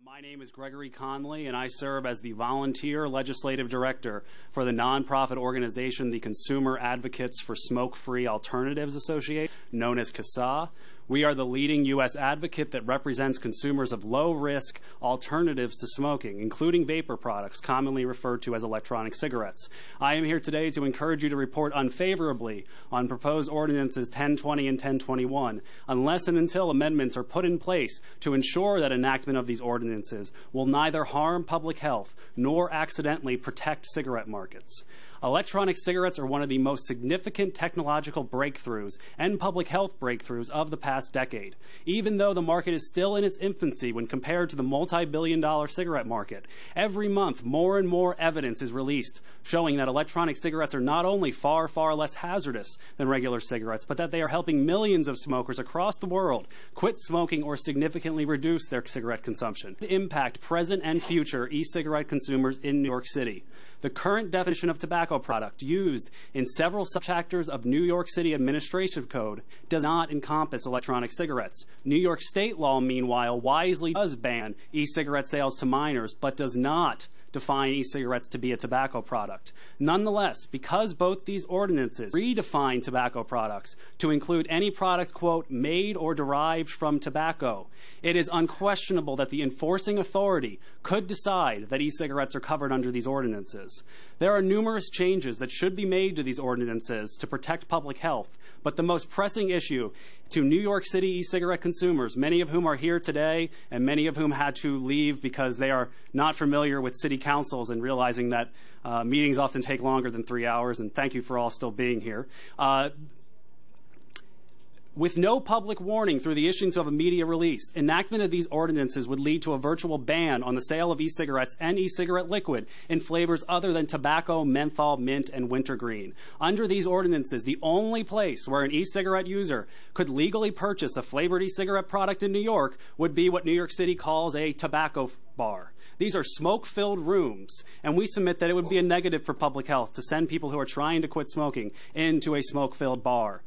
My name is Gregory Conley, and I serve as the volunteer legislative director for the nonprofit organization, the Consumer Advocates for Smoke-Free Alternatives Association, known as CASA. We are the leading U.S. advocate that represents consumers of low-risk alternatives to smoking, including vapor products, commonly referred to as electronic cigarettes. I am here today to encourage you to report unfavorably on proposed ordinances 1020 and 1021, unless and until amendments are put in place to ensure that enactment of these ordinances will neither harm public health nor accidentally protect cigarette markets. Electronic cigarettes are one of the most significant technological breakthroughs and public health breakthroughs of the past decade. Even though the market is still in its infancy when compared to the multi-billion-dollar cigarette market, every month more and more evidence is released showing that electronic cigarettes are not only far, far less hazardous than regular cigarettes, but that they are helping millions of smokers across the world quit smoking or significantly reduce their cigarette consumption. Impact present and future e-cigarette consumers in New York City. The current definition of tobacco product used in several subchapters of New York City Administrative Code does not encompass electronic cigarettes. New York state law, meanwhile, wisely does ban e-cigarette sales to minors, but does not define e-cigarettes to be a tobacco product. Nonetheless, because both these ordinances redefine tobacco products to include any product, quote, made or derived from tobacco, it is unquestionable that the enforcing authority could decide that e-cigarettes are covered under these ordinances. There are numerous changes that should be made to these ordinances to protect public health, but the most pressing issue to New York City e-cigarette consumers, many of whom are here today and many of whom had to leave because they are not familiar with city councils and realizing that meetings often take longer than 3 hours, and thank you for all still being here. With no public warning through the issuance of a media release, enactment of these ordinances would lead to a virtual ban on the sale of e-cigarettes and e-cigarette liquid in flavors other than tobacco, menthol, mint, and wintergreen. Under these ordinances, the only place where an e-cigarette user could legally purchase a flavored e-cigarette product in New York would be what New York City calls a tobacco bar. These are smoke-filled rooms, and we submit that it would be a negative for public health to send people who are trying to quit smoking into a smoke-filled bar.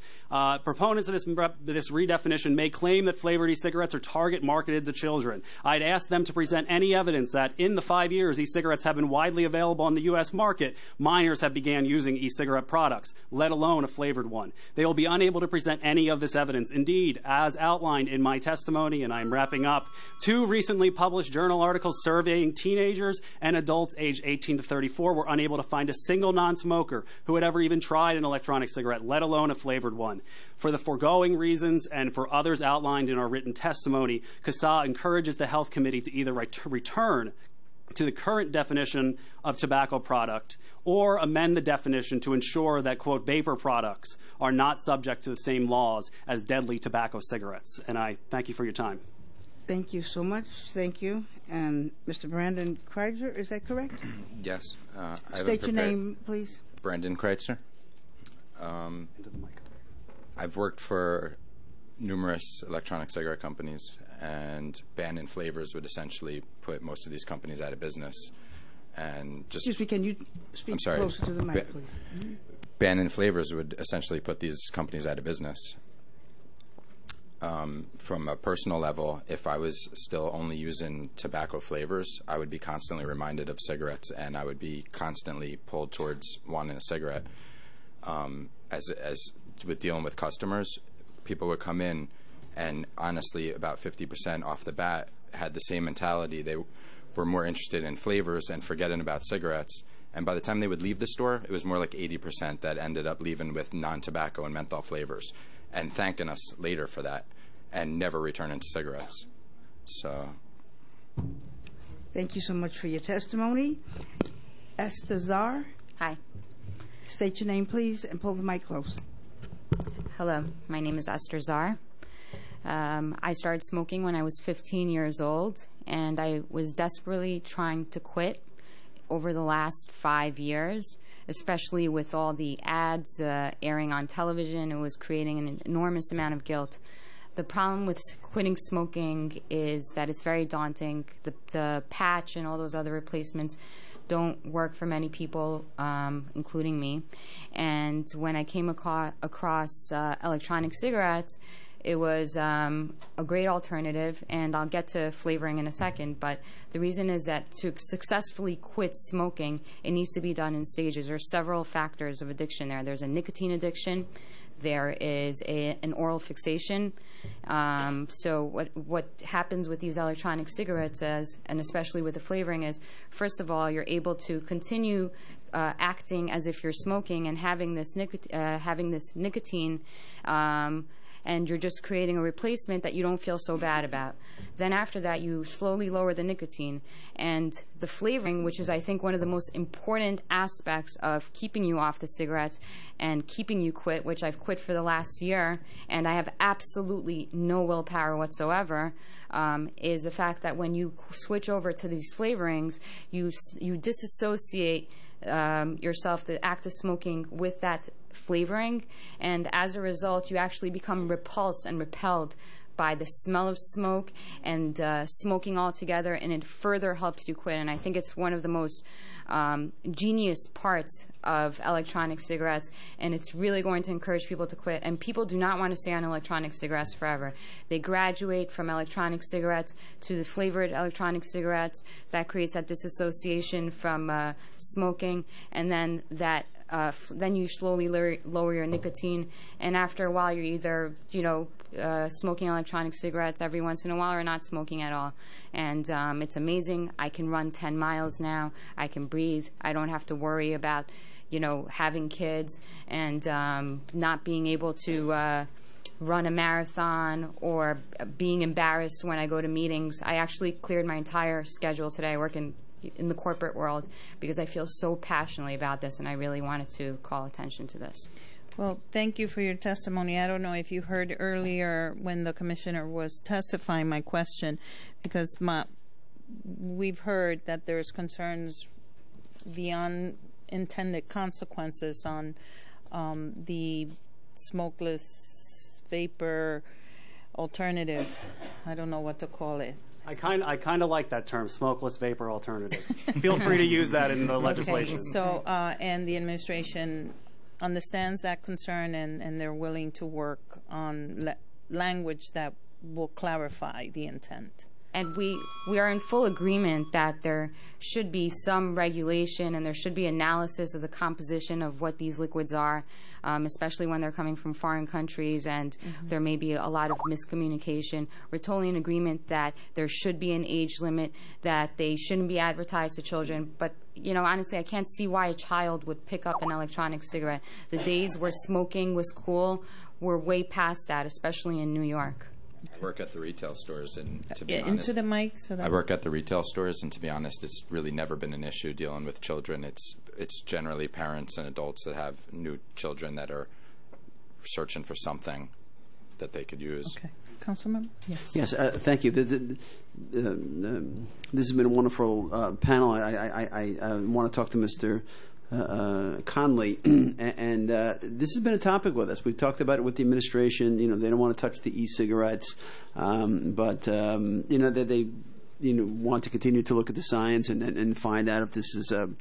Proponents of this redefinition may claim that flavored e-cigarettes are target marketed to children. I'd ask them to present any evidence that in the 5 years e-cigarettes have been widely available on the U.S. market, minors have began using e-cigarette products, let alone a flavored one. They will be unable to present any of this evidence. Indeed, as outlined in my testimony, and I'm wrapping up, 2 recently published journal articles surveying teenagers and adults aged 18 to 34 were unable to find a single non-smoker who had ever even tried an electronic cigarette, let alone a flavored one. For the foregoing reasons and for others outlined in our written testimony, CASA encourages the Health Committee to either return to the current definition of tobacco product or amend the definition to ensure that, quote, vapor products are not subject to the same laws as deadly tobacco cigarettes. And I thank you for your time. Thank you so much. Thank you. And Mr. Brandon Kreitzer, is that correct? Yes. State your name, please. Brandon Kreitzer. I've worked for numerous electronic cigarette companies, and ban-in flavors would essentially put most of these companies out of business. And just excuse me, can you speak closer to the mic, please? Ban-in flavors would essentially put these companies out of business. From a personal level, if I was still only using tobacco flavors, I would be constantly reminded of cigarettes, and I would be constantly pulled towards wanting a cigarette. As with dealing with customers, people would come in, and honestly, about 50% off the bat had the same mentality. They were more interested in flavors and forgetting about cigarettes. And by the time they would leave the store, it was more like 80% that ended up leaving with non-tobacco and menthol flavors, and thanking us later for that, and never returning to cigarettes. So, thank you so much for your testimony. Esther Czar. Hi. State your name, please, and pull the mic close. Hello, my name is Esther Czar. I started smoking when I was 15 years old, and I was desperately trying to quit over the last 5 years, especially with all the ads airing on television. It was creating an enormous amount of guilt. The problem with quitting smoking is that it's very daunting. The patch and all those other replacements don't work for many people, including me. And when I came across electronic cigarettes, It was a great alternative, and I'll get to flavoring in a second, but the reason is that to successfully quit smoking, it needs to be done in stages. There are several factors of addiction there. There's a nicotine addiction. There is an oral fixation. So what happens with these electronic cigarettes, and especially with the flavoring, is, first of all, you're able to continue acting as if you're smoking and having this nicotine, and you're just creating a replacement that you don't feel so bad about. Then after that, you slowly lower the nicotine. And the flavoring, which is, I think, one of the most important aspects of keeping you off the cigarettes and keeping you quit, which I've quit for the last year, and I have absolutely no willpower whatsoever, is the fact that when you switch over to these flavorings, you disassociate yourself, the act of smoking, with that flavoring, and as a result you actually become repulsed and repelled by the smell of smoke and smoking altogether, and it further helps you quit. And I think it's one of the most genius parts of electronic cigarettes, and it's really going to encourage people to quit. And people do not want to stay on electronic cigarettes forever. They graduate from electronic cigarettes to the flavored electronic cigarettes. That creates that disassociation from smoking, and then that then you slowly lower your nicotine, and after a while you're either smoking electronic cigarettes every once in a while or not smoking at all. And it's amazing. I can run 10 miles now. I can breathe. I don't have to worry about having kids and not being able to run a marathon or being embarrassed when I go to meetings. I actually cleared my entire schedule today. I work in the corporate world because I feel so passionately about this, and I really wanted to call attention to this. Well, thank you for your testimony. I don't know if you heard earlier when the commissioner was testifying my question, because we've heard that there's concerns, the unintended consequences on the smokeless vapor alternative. I don't know what to call it. I kind of like that term, smokeless vapor alternative. Feel free to use that in the legislation. Okay. So, and the administration understands that concern, and they're willing to work on language that will clarify the intent. And we are in full agreement that there should be some regulation and there should be analysis of the composition of what these liquids are, especially when they're coming from foreign countries and there may be a lot of miscommunication. We're totally in agreement that there should be an age limit, that they shouldn't be advertised to children. But, honestly, I can't see why a child would pick up an electronic cigarette. The days where smoking was cool, we're way past that, especially in New York. I work at the retail stores, and to be honest, into the mic. So that I work at the retail stores, and to be honest, it's really never been an issue dealing with children. It's generally parents and adults that have new children that are searching for something that they could use. Okay, Councilmember. Yes. Yes. Thank you. This has been a wonderful panel. I want to talk to Mr. Conley, and this has been a topic with us. We've talked about it with the administration. They don't want to touch the e-cigarettes, but they want to continue to look at the science and find out if this is the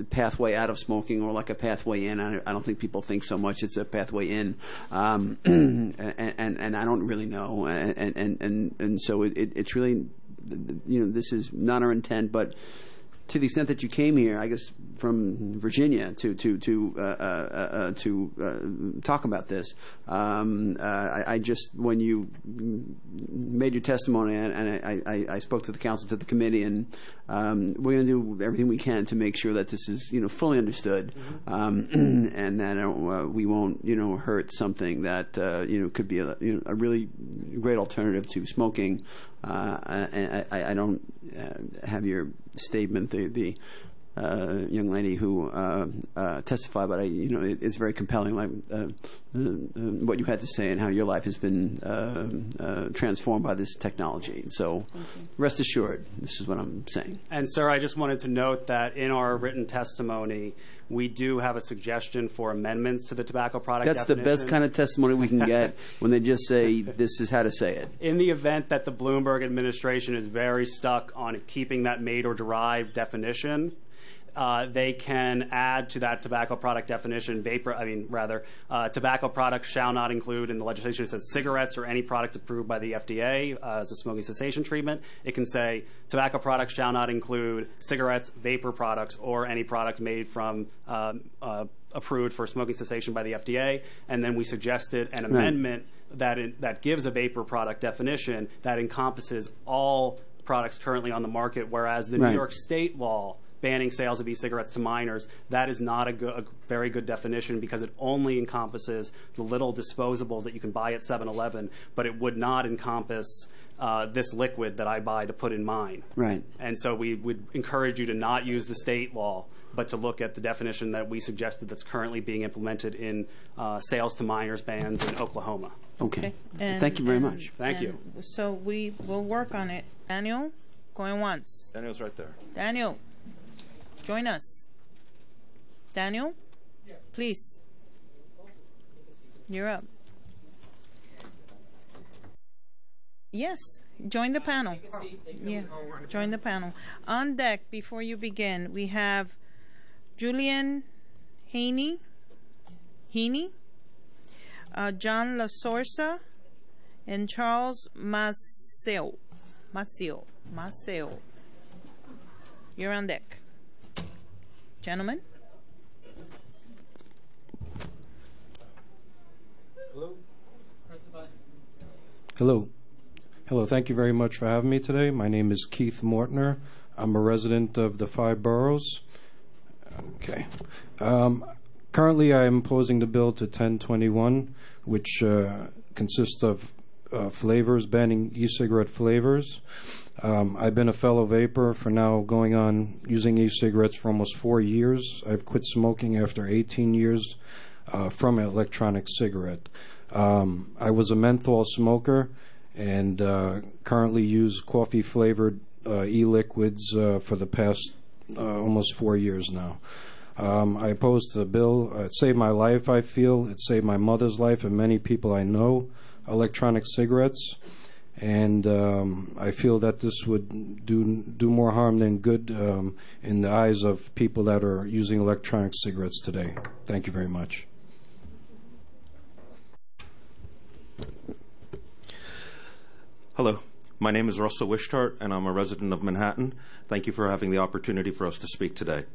pathway out of smoking or like a pathway in. I don't think people think so much it's a pathway in, and I don't really know, and so it's really this is not our intent, but to the extent that you came here, I guess from Virginia to talk about this, I just, when you made your testimony, and I spoke to the council, to the committee, and we're going to do everything we can to make sure that this is fully understood, and that we won't hurt something that could be a really great alternative to smoking. I don't have your statement, the young lady who testified, but it's very compelling, like what you had to say and how your life has been transformed by this technology. So rest assured, this is what I'm saying. And sir, I just wanted to note that in our written testimony, we do have a suggestion for amendments to the tobacco product definition. That's the best kind of testimony we can get, when they just say this is how to say it. In the event that the Bloomberg administration is very stuck on keeping that made or derived definition, they can add to that tobacco product definition, tobacco products shall not include, in the legislation it says cigarettes or any product approved by the FDA as a smoking cessation treatment. It can say tobacco products shall not include cigarettes, vapor products, or any product made from approved for smoking cessation by the FDA. And then we suggested an amendment that gives a vapor product definition that encompasses all products currently on the market, whereas the New York State law banning sales of e-cigarettes to minors, that is not a very good definition because it only encompasses the little disposables that you can buy at 7-Eleven, but it would not encompass this liquid that I buy to put in mine. Right. And so we would encourage you to not use the state law, but to look at the definition that we suggested that's currently being implemented in sales to minors bans in Oklahoma. Okay. Thank you very much. Thank you. So we will work on it. Daniel, going once. Daniel's right there. Daniel, join us. Daniel, please. You're up. Yes, join the panel. Yeah, join the panel. On deck, before you begin, we have Julian Haney, John LaSorsa, and Charles Maceo. You're on deck. Gentlemen. Hello, thank you very much for having me today. My name is Keith Mortner. I'm a resident of the 5 boroughs. Okay. Currently, I am opposing the bill to 1021, which consists of flavors, banning e-cigarette flavors. I've been a fellow vapor for now going on using e-cigarettes for almost 4 years. I've quit smoking after 18 years from an electronic cigarette. I was a menthol smoker and currently use coffee-flavored e-liquids for the past almost 4 years now. I opposed the bill. It saved my life, I feel. It saved my mother's life and many people I know, electronic cigarettes. And I feel that this would do more harm than good in the eyes of people that are using electronic cigarettes today. Thank you very much. Hello, my name is Russell Wishtart, and I'm a resident of Manhattan. Thank you for having the opportunity for us to speak today.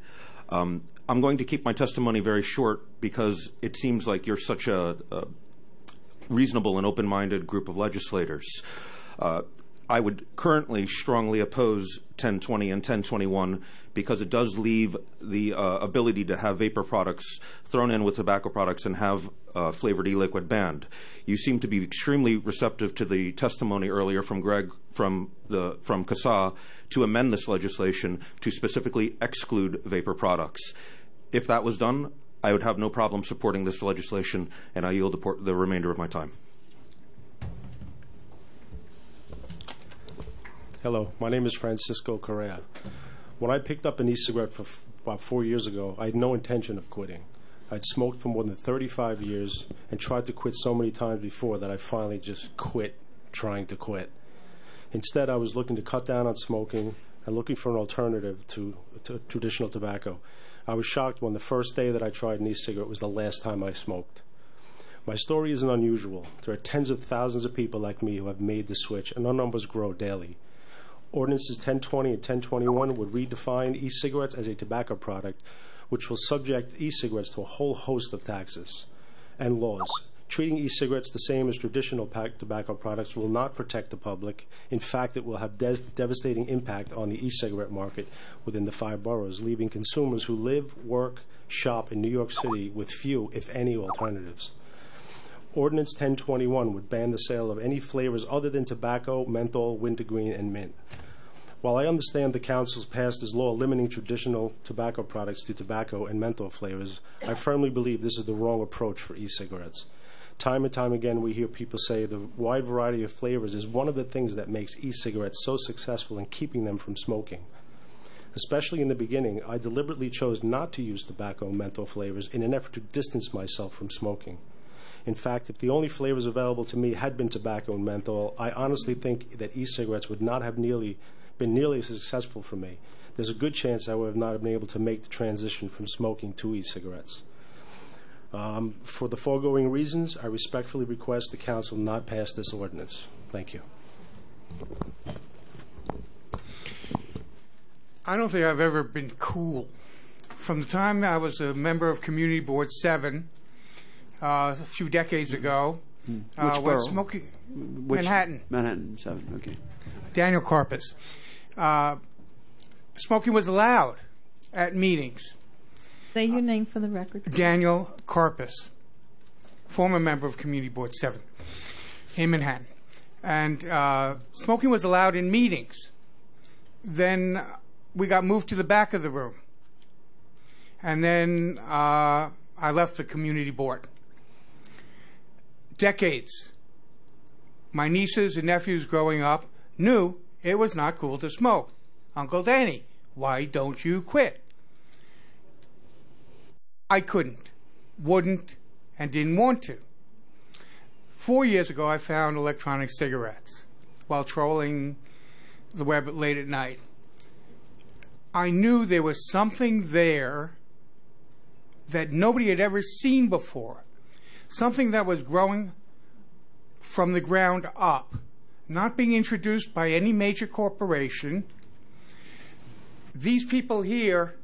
I'm going to keep my testimony very short because it seems like you're such a reasonable and open-minded group of legislators. I would currently strongly oppose 1020 and 1021 because it does leave the ability to have vapor products thrown in with tobacco products and have flavored e-liquid banned. You seem to be extremely receptive to the testimony earlier from Greg from CASA to amend this legislation to specifically exclude vapor products. If that was done, I would have no problem supporting this legislation, and I yield the remainder of my time. Hello, my name is Francisco Correa. When I picked up an e-cigarette about 4 years ago, I had no intention of quitting. I'd smoked for more than 35 years and tried to quit so many times before that I finally just quit trying to quit. Instead, I was looking to cut down on smoking and looking for an alternative to traditional tobacco. I was shocked when the first day that I tried an e-cigarette was the last time I smoked. My story isn't unusual. There are tens of thousands of people like me who have made the switch, and our numbers grow daily. Ordinances 1020 and 1021 would redefine e-cigarettes as a tobacco product, which will subject e-cigarettes to a whole host of taxes and laws. Treating e-cigarettes the same as traditional tobacco products will not protect the public. In fact, it will have devastating impact on the e-cigarette market within the 5 boroughs, leaving consumers who live, work, shop in New York City with few, if any, alternatives. Ordinance 1021 would ban the sale of any flavors other than tobacco, menthol, wintergreen, and mint. While I understand the Council's passed this law limiting traditional tobacco products to tobacco and menthol flavors, I firmly believe this is the wrong approach for e-cigarettes. Time and time again, we hear people say the wide variety of flavors is one of the things that makes e-cigarettes so successful in keeping them from smoking. Especially in the beginning, I deliberately chose not to use tobacco and menthol flavors in an effort to distance myself from smoking. In fact, if the only flavors available to me had been tobacco and menthol, I honestly think that e-cigarettes would not have been nearly as successful for me. there's a good chance I would have not been able to make the transition from smoking to e-cigarettes. For the foregoing reasons, I respectfully request the council not pass this ordinance. Thank you. I don't think I've ever been cool. From the time I was a member of Community Board 7 a few decades ago, Which when borough? smoking, Which- Manhattan, Manhattan 7, okay. Daniel Carpus. Smoking was allowed at meetings. Say your name for the record. Daniel Carpus, former member of Community Board 7 in Manhattan. And smoking was allowed in meetings. Then we got moved to the back of the room. And then I left the community board. Decades. My nieces and nephews growing up knew it was not cool to smoke. Uncle Danny, why don't you quit? I couldn't, wouldn't, and didn't want to. 4 years ago, I found electronic cigarettes while trolling the web late at night. I knew there was something there that nobody had ever seen before, something that was growing from the ground up, not being introduced by any major corporation. These people here,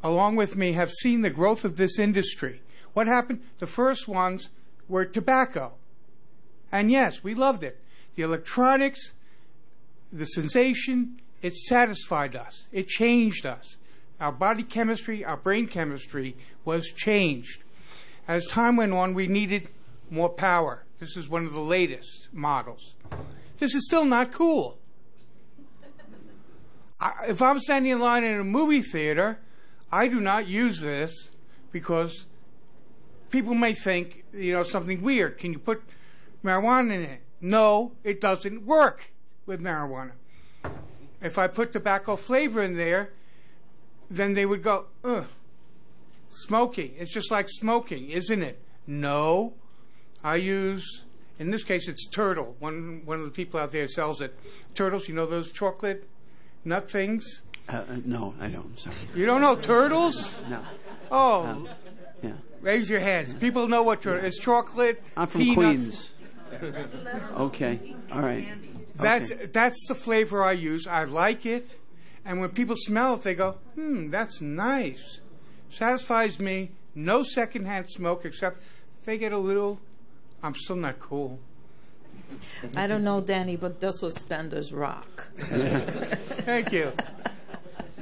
along with me, have seen the growth of this industry. What happened? The first ones were tobacco. And yes, we loved it. The electronics, the sensation, it satisfied us. It changed us. Our body chemistry, our brain chemistry was changed. As time went on, we needed more power. This is one of the latest models. This is still not cool. If I'm standing in line in a movie theater, I do not use this because people may think, something weird. Can you put marijuana in it? No, it doesn't work with marijuana. If I put tobacco flavor in there, then they would go, ugh, smoking. It's just like smoking, isn't it? No. I use, in this case, it's Turtle. One of the people out there sells it. Turtles, you know those chocolate nut things? No, I don't. I'm sorry. You don't know Turtles? No. Oh, Yeah. raise your hands. People know what it's chocolate. I'm from peanuts. Queens. Okay. All right. That's the flavor I use. I like it. And when people smell it, they go, that's nice. Satisfies me. No secondhand smoke, except they get a little, I'm still not cool. I don't know, Danny, but this was Spender's Rock. Thank you.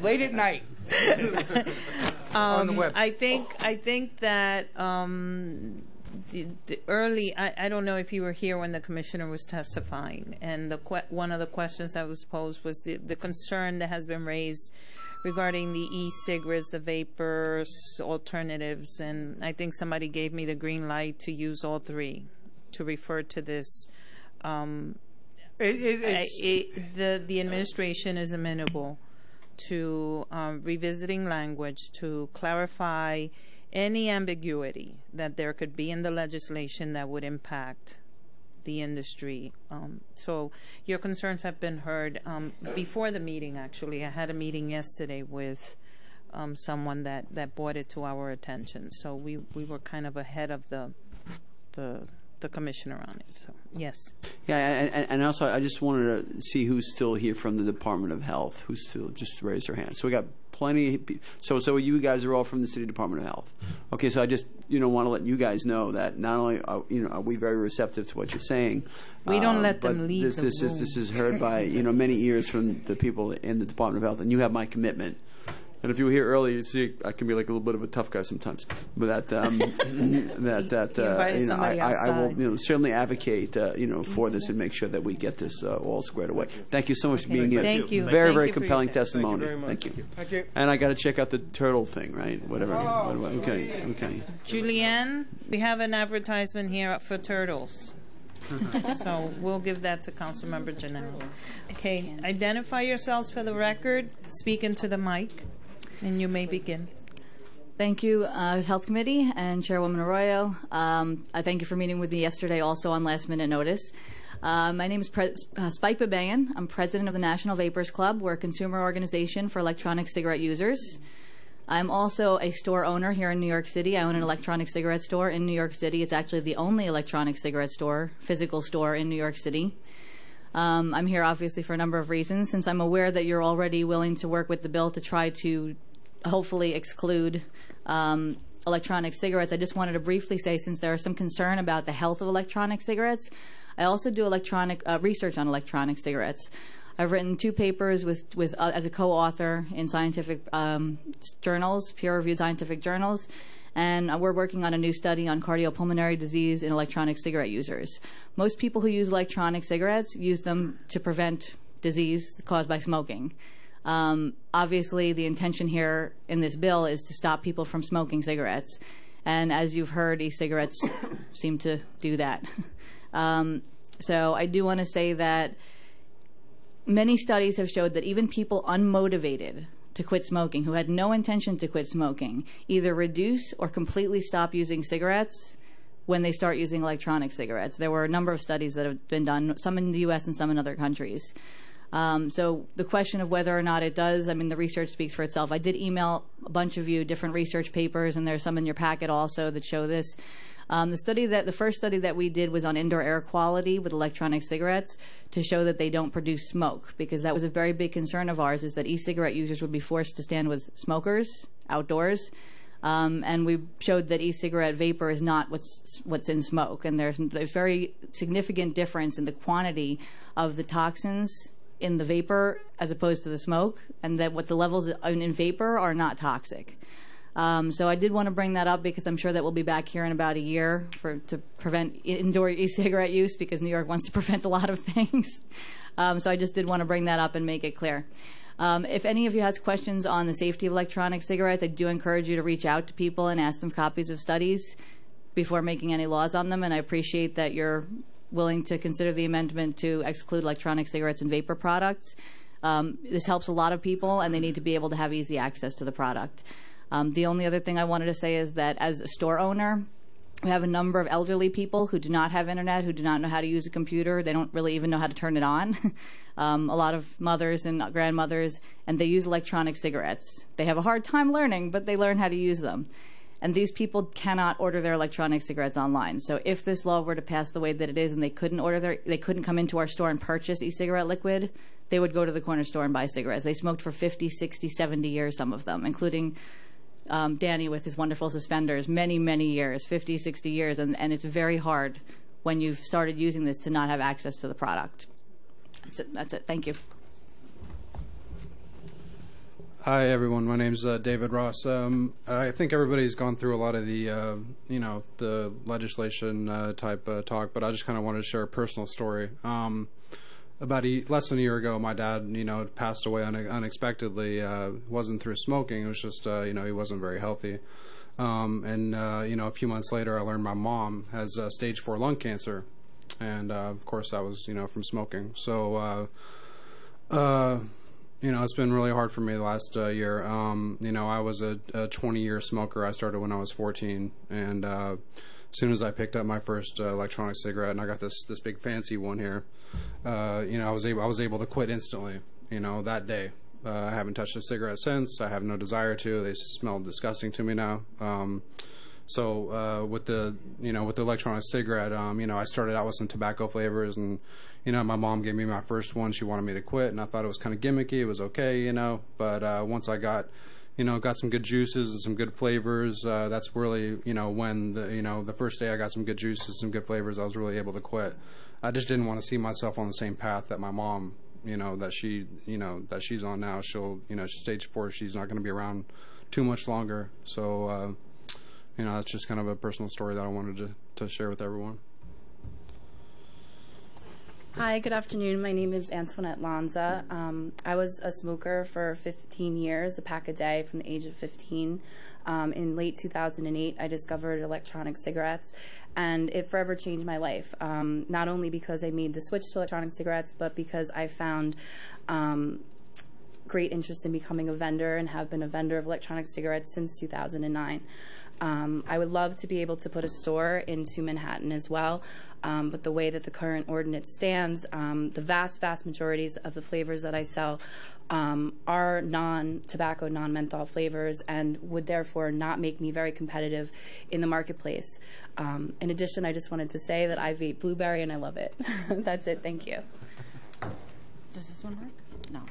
Late at night. On the web. I think that the early, I don't know if you were here when the commissioner was testifying, and one of the questions that was posed was the concern that has been raised regarding the e-cigarettes, the vapors, alternatives, and I think somebody gave me the green light to use all three to refer to this. The administration is amenable to revisiting language to clarify any ambiguity that there could be in the legislation that would impact the industry. So your concerns have been heard before the meeting, actually. I had a meeting yesterday with someone that brought it to our attention. So we were kind of ahead of the commissioner on it. So yes. Yeah, and also I just wanted to see who's still here from the Department of Health, who's still just raise their hand. So we got plenty. So you guys are all from the City Department of Health. Okay, so I just want to let you guys know that not only are we very receptive to what you're saying, we don't let them leave the room. This is heard by many ears from the people in the Department of Health, and you have my commitment. And if you were here earlier, you'd see I can be like a little bit of a tough guy sometimes. But I will certainly advocate for this and make sure that we get this all squared away. Thank you so much for being here. Thank you. Very, Thank very you for compelling your testimony. Thank you very much. Thank you. Thank you. And I got to check out the turtle thing, right? Whatever. Okay. Julianne, we have an advertisement here for turtles. So we'll give that to Councilmember Janelle. Okay, identify yourselves for the record. Speak into the mic, and you may begin. Thank you, Health Committee and Chairwoman Arroyo. I thank you for meeting with me yesterday also on last minute notice. My name is Spike Babayan. I'm president of the National Vapers Club. We're a consumer organization for electronic cigarette users. I'm also a store owner here in New York City. I own an electronic cigarette store in New York City. It's actually the only electronic cigarette store, physical store in New York City. I'm here obviously for a number of reasons. Since I'm aware that you're already willing to work with the bill to try to hopefully exclude electronic cigarettes, I just wanted to briefly say, since there is some concern about the health of electronic cigarettes, I also do electronic research on electronic cigarettes. I've written 2 papers as a co-author in scientific journals, peer-reviewed scientific journals, and we're working on a new study on cardiopulmonary disease in electronic cigarette users. Most people who use electronic cigarettes use them to prevent disease caused by smoking. Obviously, the intention here in this bill is to stop people from smoking cigarettes, and as you've heard, e-cigarettes seem to do that. So I do want to say that many studies have showed that even people unmotivated to quit smoking, who had no intention to quit smoking, either reduce or completely stop using cigarettes when they start using electronic cigarettes. There were a number of studies that have been done, some in the U.S. and some in other countries. So the question of whether or not it does, I mean, the research speaks for itself. I did email a bunch of you different research papers, and there's some in your packet also that show this. The first study that we did was on indoor air quality with electronic cigarettes to show that they don't produce smoke, because that was a very big concern of ours, is that e-cigarette users would be forced to stand with smokers outdoors. And we showed that e-cigarette vapor is not what's in smoke, and there's very significant difference in the quantity of the toxins in the vapor as opposed to the smoke, and that what the levels in vapor are not toxic. So I did want to bring that up because I'm sure that we'll be back here in about a year to prevent indoor e-cigarette use, because New York wants to prevent a lot of things. So I just did want to bring that up and make it clear. If any of you has questions on the safety of electronic cigarettes, I do encourage you to reach out to people and ask them copies of studies before making any laws on them, and I appreciate that you're willing to consider the amendment to exclude electronic cigarettes and vapor products. This helps a lot of people, and they need to be able to have easy access to the product. The only other thing I wanted to say is that as a store owner, we have a number of elderly people who do not have internet, who do not know how to use a computer. They don't really even know how to turn it on. A lot of mothers and grandmothers, and they use electronic cigarettes. They have a hard time learning, but they learn how to use them. And these people cannot order their electronic cigarettes online. So if this law were to pass the way that it is, and they couldn't come into our store and purchase e-cigarette liquid, they would go to the corner store and buy cigarettes. They smoked for 50, 60, 70 years, some of them, including Danny with his wonderful suspenders, many, many years, 50, 60 years, and it's very hard when you've started using this to not have access to the product. That's it. Thank you. Hi, everyone. My name's David Ross. I think everybody's gone through a lot of the, the legislation type talk, but I just kind of wanted to share a personal story. About less than a year ago, my dad, passed away unexpectedly. Wasn't through smoking. It was just, he wasn't very healthy. A few months later, I learned my mom has stage 4 lung cancer, and of course, that was, from smoking. So, it's been really hard for me the last year. I was a 20-year smoker. I started when I was 14, and as soon as I picked up my first electronic cigarette, and I got this big fancy one here, I was able to quit instantly. That day. I haven't touched a cigarette since. I have no desire to. They smell disgusting to me now. So with the electronic cigarette, I started out with some tobacco flavors, and my mom gave me my first one. She wanted me to quit, and I thought it was kind of gimmicky. It was okay, But once I got some good juices and some good flavors, that's really when the first day I got some good juices, some good flavors, I was really able to quit. I just didn't want to see myself on the same path that my mom, that she's on now. She's stage 4. She's not going to be around too much longer. So. That's just kind of a personal story that I wanted to share with everyone. Hi, good afternoon. My name is Antoinette Lanza. I was a smoker for 15 years, a pack a day from the age of 15. In late 2008, I discovered electronic cigarettes, and it forever changed my life, not only because I made the switch to electronic cigarettes, but because I found great interest in becoming a vendor and have been a vendor of electronic cigarettes since 2009. I would love to be able to put a store into Manhattan as well. but the way that the current ordinance stands, the vast majorities of the flavors that I sell are non-tobacco, non-menthol flavors, and would therefore not make me very competitive in the marketplace. In addition, I just wanted to say that I vape blueberry and I love it. That's it. Thank you. Does this one work? No.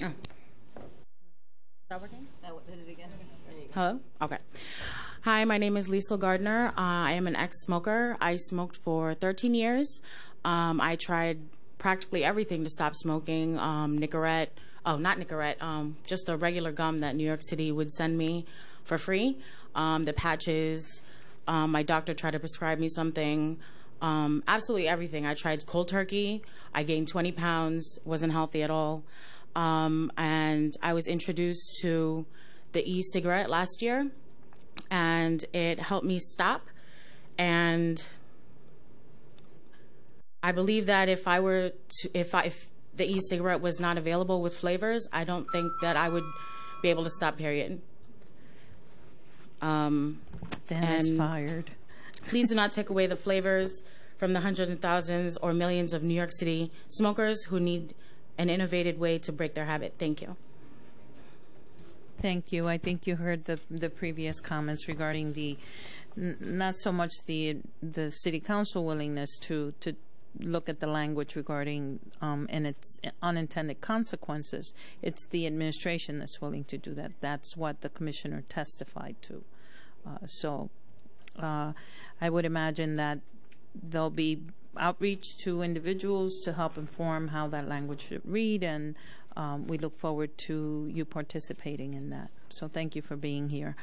Oh. Is that working? No, hit it again. Hello? Okay. Hi, my name is Liesl Gardner. I am an ex-smoker. I smoked for 13 years. I tried practically everything to stop smoking. Nicorette. Oh, not Nicorette. Just a regular gum that New York City would send me for free. The patches. My doctor tried to prescribe me something. Absolutely everything. I tried cold turkey. I gained 20 pounds. Wasn't healthy at all. And I was introduced to the e-cigarette last year, and it helped me stop. And I believe that if the e-cigarette was not available with flavors, I don't think that I would be able to stop, period. Dan is fired. Please do not take away the flavors from the hundreds and thousands or millions of New York City smokers who need an innovative way to break their habit. Thank you. Thank you. I think you heard the previous comments regarding the not so much the city council willingness to look at the language regarding and its unintended consequences. It's the administration that's willing to do that. That's what the commissioner testified to. So I would imagine that there'll be outreach to individuals to help inform how that language should read, and we look forward to you participating in that. So thank you for being here.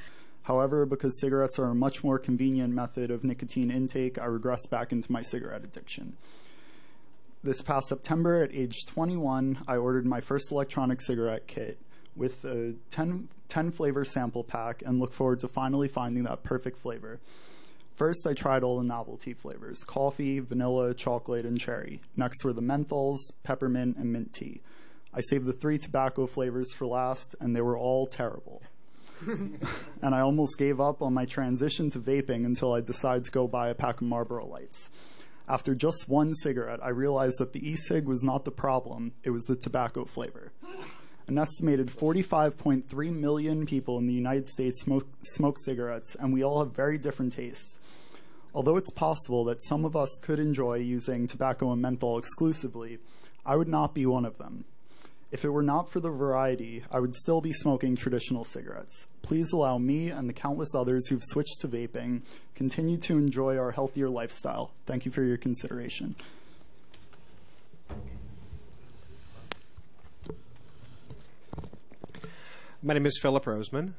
However, because cigarettes are a much more convenient method of nicotine intake, I regress back into my cigarette addiction. This past September, at age 21, I ordered my first electronic cigarette kit with a 10 flavor sample pack and look forward to finally finding that perfect flavor. First, I tried all the novelty flavors: coffee, vanilla, chocolate, and cherry. Next were the menthols, peppermint, and mint tea. I saved the 3 tobacco flavors for last, and they were all terrible. And I almost gave up on my transition to vaping until I decided to go buy a pack of Marlboro Lights. After just one cigarette, I realized that the e-cig was not the problem, it was the tobacco flavor. An estimated 45.3 million people in the United States smoke cigarettes, and we all have very different tastes. Although it's possible that some of us could enjoy using tobacco and menthol exclusively, I would not be one of them. If it were not for the variety, I would still be smoking traditional cigarettes. Please allow me and the countless others who've switched to vaping continue to enjoy our healthier lifestyle. Thank you for your consideration. My name is Philip Roseman.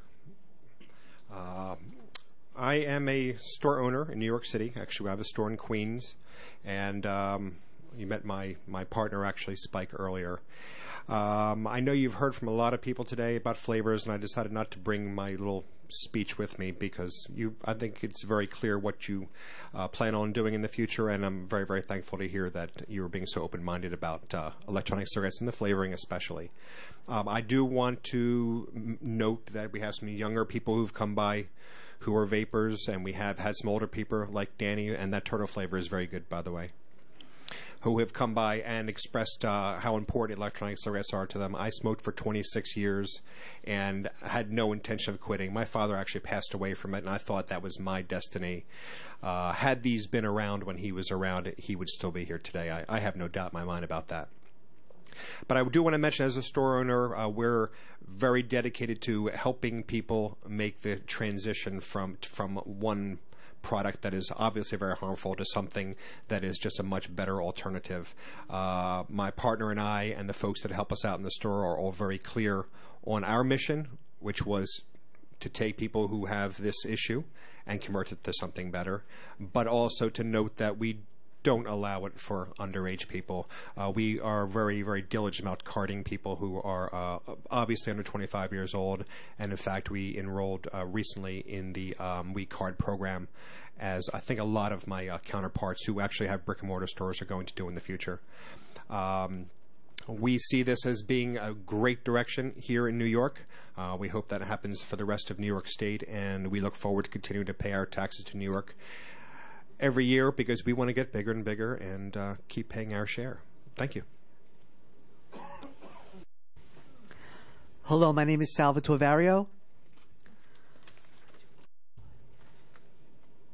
I am a store owner in New York City. Actually, we have a store in Queens, and you met my partner, actually, Spike, earlier. I know you've heard from a lot of people today about flavors, and I decided not to bring my little speech with me because I think it's very clear what you plan on doing in the future, and I'm very, very thankful to hear that you were being so open-minded about electronic cigarettes and the flavoring especially. I do want to note that we have some younger people who've come by who are vapers, and we have had some older people like Danny, and that turtle flavor is very good, by the way, who have come by and expressed how important electronic cigarettes are to them. I smoked for 26 years and had no intention of quitting. My father actually passed away from it, and I thought that was my destiny. Had these been around when he was around, he would still be here today. I have no doubt in my mind about that. But I do want to mention, as a store owner, we're very dedicated to helping people make the transition from one product that is obviously very harmful to something that is just a much better alternative. My partner and I and the folks that help us out in the store are all very clear on our mission, which was to take people who have this issue and convert it to something better, but also to note that we don't allow it for underage people. We are very, very diligent about carding people who are obviously under 25 years old, and in fact we enrolled recently in the We Card program, as I think a lot of my counterparts who actually have brick and mortar stores are going to do in the future. We see this as being a great direction here in New York. We hope that happens for the rest of New York State, and we look forward to continuing to pay our taxes to New York. every year because we want to get bigger and bigger and keep paying our share. Thank you. Hello, my name is Salvatore Vario.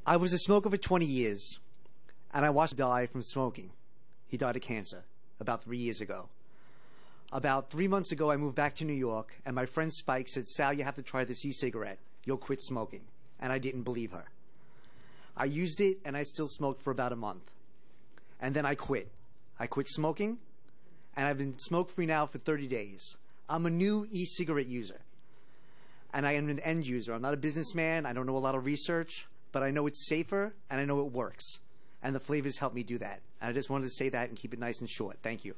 I was a smoker for 20 years, and I watched him die from smoking. He died of cancer about 3 years ago. About 3 months ago, I moved back to New York, and my friend Spike said, "Sal, you have to try this e-cigarette. You'll quit smoking." And I didn't believe her. I used it, and I still smoked for about a month. And then I quit. I quit smoking, and I've been smoke-free now for 30 days. I'm a new e-cigarette user, and I am an end user. I'm not a businessman. I don't know a lot of research, but I know it's safer, and I know it works. And the flavors help me do that. And I just wanted to say that and keep it nice and short. Thank you.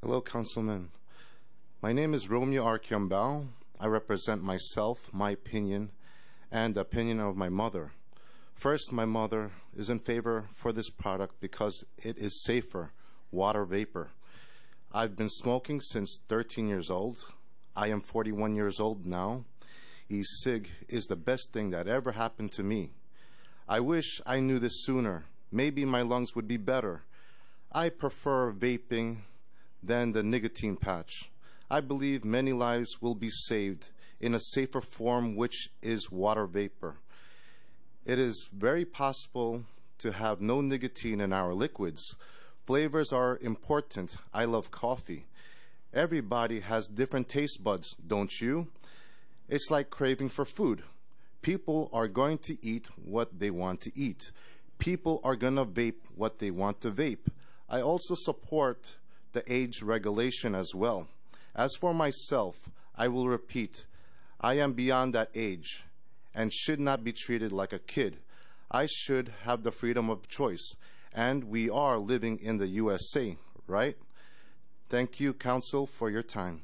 Hello, Councilman. My name is Romeo Archiambao. I represent myself, my opinion, and the opinion of my mother. First, my mother is in favor for this product because it is safer, water vapor. I've been smoking since 13 years old. I am 41 years old now. E-cig is the best thing that ever happened to me. I wish I knew this sooner. Maybe my lungs would be better. I prefer vaping than the nicotine patch. I believe many lives will be saved in a safer form, which is water vapor. It is very possible to have no nicotine in our liquids. Flavors are important. I love coffee. Everybody has different taste buds, don't you? It's like craving for food. People are going to eat what they want to eat. People are going to vape what they want to vape. I also support the age regulation as well. As for myself, I will repeat, I am beyond that age and should not be treated like a kid. I should have the freedom of choice, and we are living in the USA, right? Thank you, Council, for your time.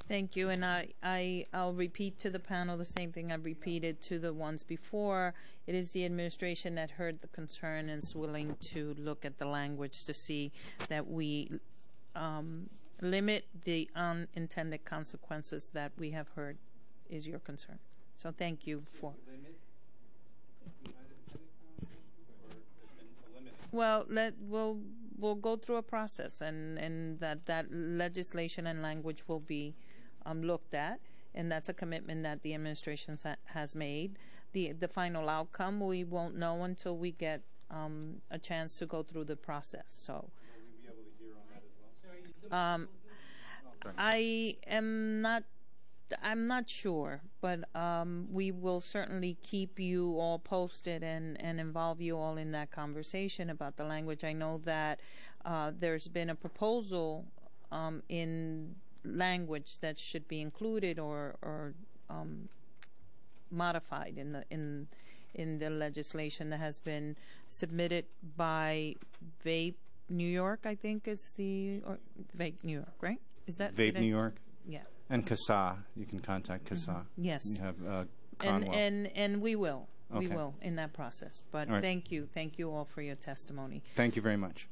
Thank you, and I'll repeat to the panel the same thing I've repeated to the ones before. It is the administration that heard the concern and is willing to look at the language to see that we limit the unintended consequences that we have heard is your concern. So thank you for. Well, we'll go through a process, and that legislation and language will be looked at, and that's a commitment that the administration has made. The final outcome we won't know until we get a chance to go through the process. So, will we be able to hear on that as well? I'm not sure, but we will certainly keep you all posted and involve you all in that conversation about the language. I know that there's been a proposal in language that should be included or modified in the legislation that has been submitted by Vape New York, I think is Vape New York, right? Is that Vape New York? Yeah. And CASA, you can contact CASA. Mm-hmm. Yes. You have Conwell. And we will. Okay. We will in that process. But all right. Thank you. Thank you all for your testimony. Thank you very much.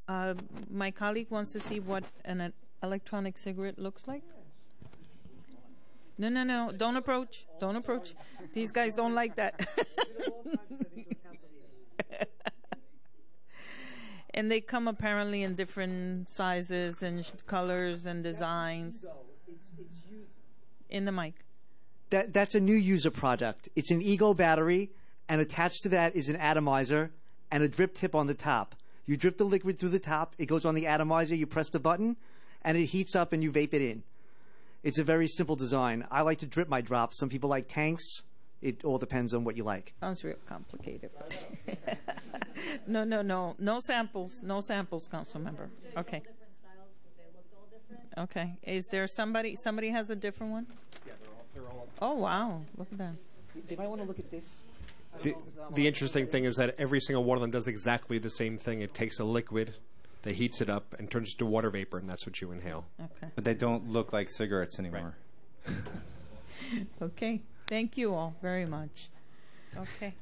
My colleague wants to see what an electronic cigarette looks like. No. Don't approach. Don't approach. These guys don't like that. And they come apparently in different sizes and colors and designs. In the mic. That's a new user product. It's an Ego battery, and attached to that is an atomizer and a drip tip on the top. You drip the liquid through the top, it goes on the atomizer, you press the button, and it heats up and you vape it in. It's a very simple design. I like to drip my drops. Some people like tanks. It all depends on what you like. Sounds real complicated. No. No samples. No samples, council member. Okay. Okay. Is there somebody has a different one? Yeah, they're all. Oh, wow. Look at that. They might want to look at this. The interesting thing is that every single one of them does exactly the same thing. It takes a liquid, that heats it up, and turns it to water vapor, and that's what you inhale. Okay. But they don't look like cigarettes anymore. Right. Okay. Thank you all very much. Okay.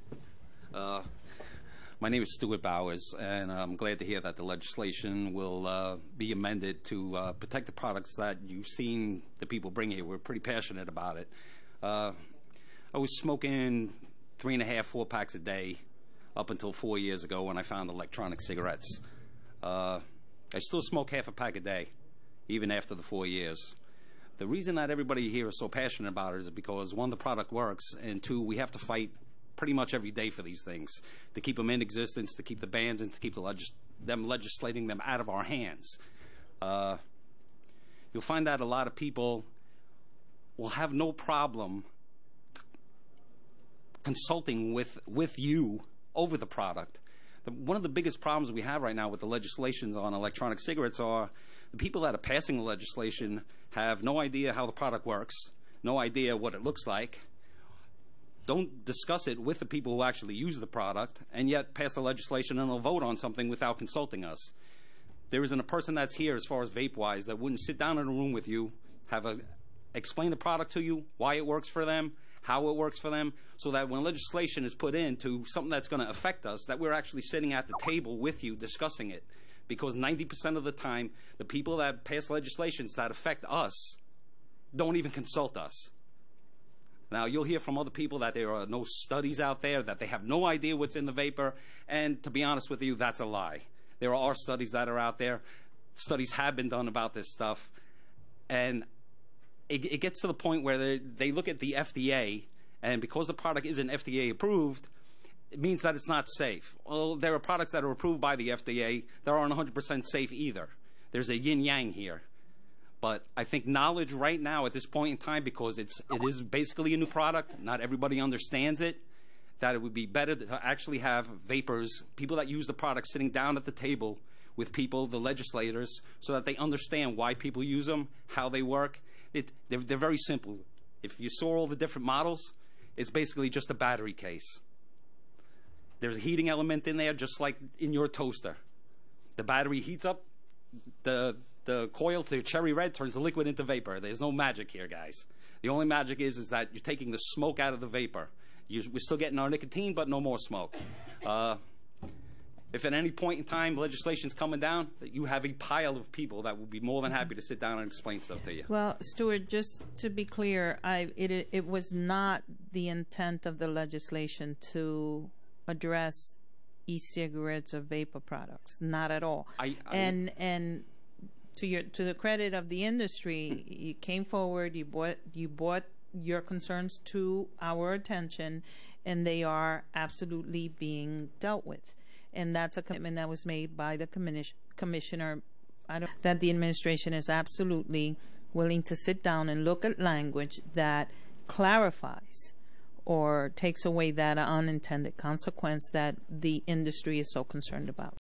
My name is Stuart Bowers, and I'm glad to hear that the legislation will be amended to protect the products that you've seen the people bring here. We're pretty passionate about it. I was smoking 3.5, 4 packs a day up until 4 years ago when I found electronic cigarettes. I still smoke half a pack a day, even after the 4 years. The reason that everybody here is so passionate about it is because, one, the product works, and two, we have to fight pretty much every day for these things, to keep them in existence, to keep the bans, and to keep them legislating them out of our hands. You'll find that a lot of people will have no problem consulting with you over the product. One of the biggest problems we have right now with the legislations on electronic cigarettes are the people that are passing the legislation have no idea how the product works, no idea what it looks like, don't discuss it with the people who actually use the product, and yet pass the legislation and they'll vote on something without consulting us. There isn't a person that's here, as far as vape-wise, that wouldn't sit down in a room with you, explain the product to you, why it works for them, how it works for them, so that when legislation is put into something that's going to affect us, that we're actually sitting at the table with you discussing it. Because 90% of the time, the people that pass legislations that affect us don't even consult us. Now, you'll hear from other people that there are no studies out there, that they have no idea what's in the vapor, and to be honest with you, that's a lie. There are studies that are out there. Studies have been done about this stuff, and it gets to the point where they look at the FDA, and because the product isn't FDA approved, it means that it's not safe. Well, there are products that are approved by the FDA that aren't 100% safe either. There's a yin-yang here. But I think knowledge right now at this point in time, because it is basically a new product, not everybody understands it, that it would be better to actually have vapers, people that use the product, sitting down at the table with people, the legislators, so that they understand why people use them, how they work. They're very simple. If you saw all the different models, it's basically just a battery case. There's a heating element in there, just like in your toaster. The battery heats up, the coil to cherry red, turns the liquid into vapor. There's no magic here, guys. The only magic is that you're taking the smoke out of the vapor. We're still getting our nicotine, but no more smoke. If at any point in time legislation's coming down, you have a pile of people that will be more than happy to sit down and explain stuff to you. Well, Stuart, just to be clear, it was not the intent of the legislation to address e-cigarettes or vapor products, not at all. And to the credit of the industry, you came forward, you brought your concerns to our attention, and they are absolutely being dealt with. And that's a commitment that was made by the commissioner. That the administration is absolutely willing to sit down and look at language that clarifies or takes away that unintended consequence that the industry is so concerned about.